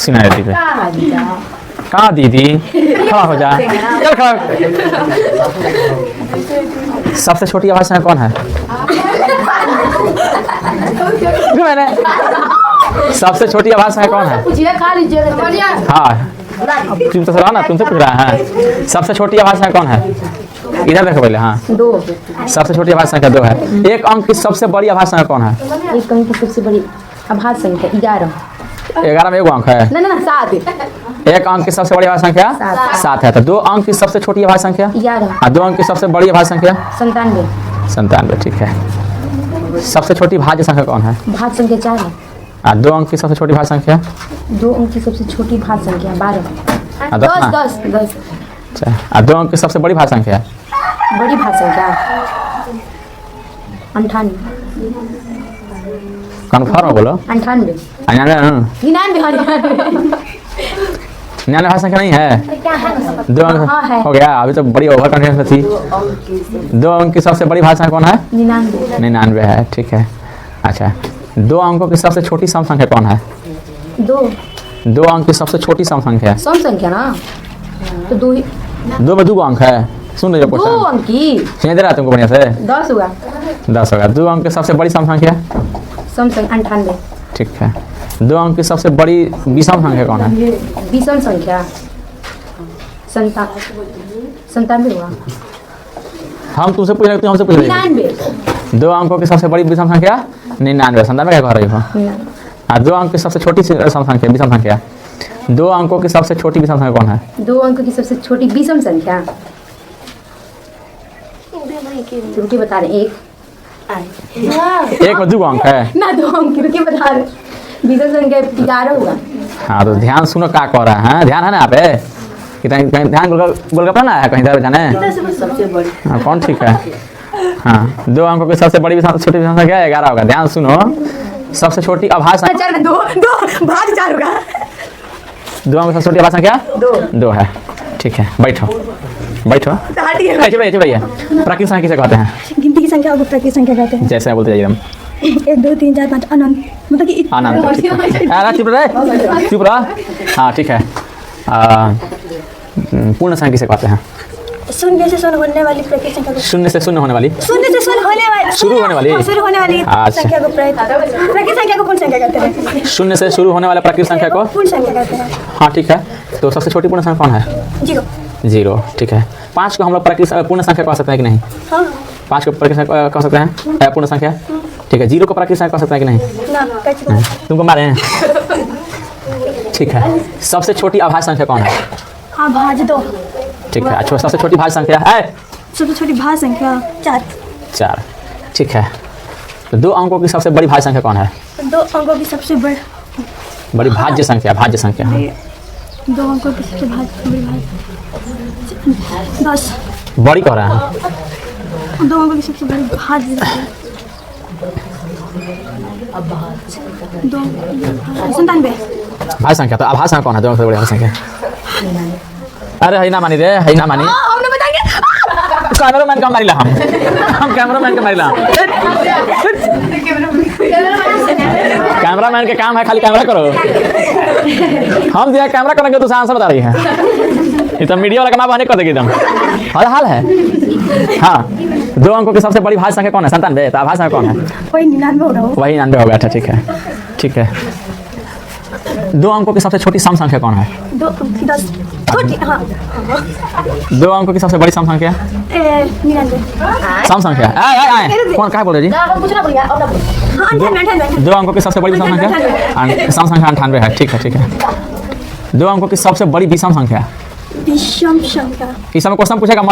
सुना दीदी पे कहाँ दीदी खड़ा हो जा चल खड़ा। सबसे छोटी आवाज संख्या कौन है? मैंने सबसे छोटी आवाज संख्या कौन है? हाँ तुम तो सर ना तुमसे पूछ रहा है। सबसे छोटी आवाज संख्या कौन है? इधर देखो पहले। हाँ 2। सबसे छोटी आवाज संख्या 2 है। एक अंक की सबसे बड़ी आवाज संख्या कौन है? एक अंक की सबसे बड़ी आभास संख्या 11। 11 में एगो अंक है। ना 7। एक अंक की सबसे बड़ी आवाज संख्या 7 है। तो 2 अंक की सबसे छोटी आवाज संख्या 11 और 2 अंक की सबसे बड़ी आवाज संख्या 97। 97 ठीक है। सबसे छोटी भाज्य संख्या कौन है? भाज्य संख्या 4 है। और 2 अंक की सबसे छोटी भाज्य संख्या 2 अंक की सबसे छोटी भाज्य संख्या 12। 10। अच्छा और 2 अंक की सबसे बड़ी भाज्य संख्या बड़ी भाज्य संख्या 98। कन्फर्म बोलो। 98 99 भाज्य संख्या नहीं है। 2 अंक हाँ, है। हो गया। अभी तो बड़ी ओवर कॉन्फिडेंस थी। 2 अंक की सबसे बड़ी भाज्य संख्या कौन है? 99 है ठीक है। अच्छा 2 अंकों की सबसे छोटी सम संख्या कौन है? 2 अंक की सबसे छोटी सम संख्या सम संख्या ना तो 2 में 2 अंक है। सुन लीजिए 2 क्वेश्चन अंक की सुनिए दे रहा तुमको बढ़िया से। 10 होगा। 10 होगा। 2 अंक की सबसे बड़ी सम संख्या सम संख्या 98। ठीक है। 2 अंक की सबसे बड़ी विषम संख्या कौन है? विषम संख्या 97 होगा। हम तुमसे पूछ रहे हो, तुम हमसे पूछ रहे 99। 2 अंकों की सबसे बड़ी विषम संख्या 99। 97 क्या कह रही हो? और 2 अंक की सबसे छोटी विषम संख्या 2 अंकों की सबसे छोटी विषम संख्या कौन है? 2 अंक की सबसे छोटी विषम संख्या रुकी बता रहे 1। 1 में 2 अंक है ना 2 अंक की रुकी बता रहे विषम संख्या 11 होगा। हाँ तो ध्यान सुनो क्या कह रहा है। ध्यान है ना यहाँ पे कहीं ध्यान गोलगप्पा ना है कहीं इधर जाने। सबसे बड़ी हाँ कौन ठीक है। हाँ 2 अंकों की सबसे बड़ी छोटी विषम संख्या 11 होगा। ध्यान सुनो सबसे छोटी आभास 2 भाग 4 होगा। 2 अंकों की सबसे छोटी आभास संख्या 2 है ठीक है। बैठो चुप प्राकृतिक संख्या किसे कहते हैं? गिनती की संख्या को प्राकृतिक संख्या कहते हैं। जैसे बोलते जाइए 1 2 3 4 5 अनंत मतलब कि आनंद चुप रहा। हाँ ठीक है। पूर्ण संख्या किसे कहते हैं? शून्य से शून्य होने वाली प्राकृतिक संख्या को शून्य से शून्य होने वाली शुरू होने वाली अच्छा। संख्या को प्राकृतिक संख्या को पूर्ण संख्या कहते हैं। शून्य से शुरू होने वाले प्राकृतिक संख्या को पूर्ण संख्या कहते हैं। हाँ ठीक है। तो सबसे छोटी पूर्ण संख्या कौन है? 0 ठीक है। 5 को हम लोग प्राकृतिक पूर्ण संख्या कह सकते हैं कि नहीं? हाँ 5 को प्राकृतिक संख्या कह सकते हैं पूर्ण संख्या ठीक है। 0 को प्राकृतिक संख्या कह सकते हैं कि नहीं? ना कैसे तुमको मारे हैं ठीक है। सबसे छोटी अभाज्य संख्या कौन है? भाज्य 2 ठीक है। अच्छा सबसे छोटी भाज्य संख्या है? सबसे छोटी भाज्य संख्या 4 ठीक है। तो 2 अंकों की सबसे बड़ी भाज्य संख्या कौन है? 2 अंकों की सबसे बड़ी भाज्य संख्या 2 अंकों की सबसे बड़ी भाज्य 10। बड़ी कह रहा है। 2 अंकों की सबसे बड़ी भाज्य 97 भाज्य संख्या। तो आभाज्य संख्या कौन है? 2 अंकों से बड़ी भाज्य संख्या। अरे है ना मानी हमने बताएंगे कैमरामैन का मारिला हम कैमरामैन का मारिला। कैमरामैन के काम है खाली कैमरा करो। हम दिया कैमरा करेंगे तो आंसर बता रही है। ये तो मीडिया वाला काम कर देगी एकदम हाल है। हाँ 2 अंकों की सबसे बड़ी भाज्य संख्या कौन है? 97। तो आभाज्य संख्या कौन है? वही 99 होगा। अच्छा ठीक है। 2 अंकों की सबसे छोटी सम संख्या कौन है? 10 छोटी। हाँ 2 अंकों की सबसे बड़ी सम संख्या 99 सम संख्या कौन क्या बोल रहे जी? 2 अंकों की सबसे बड़ी सम संख्या सम संख्या 98 है ठीक है। 2 अंकों की सबसे बड़ी विषम संख्या विषम संख्या इस समय क्वेश्चन पूछेगा।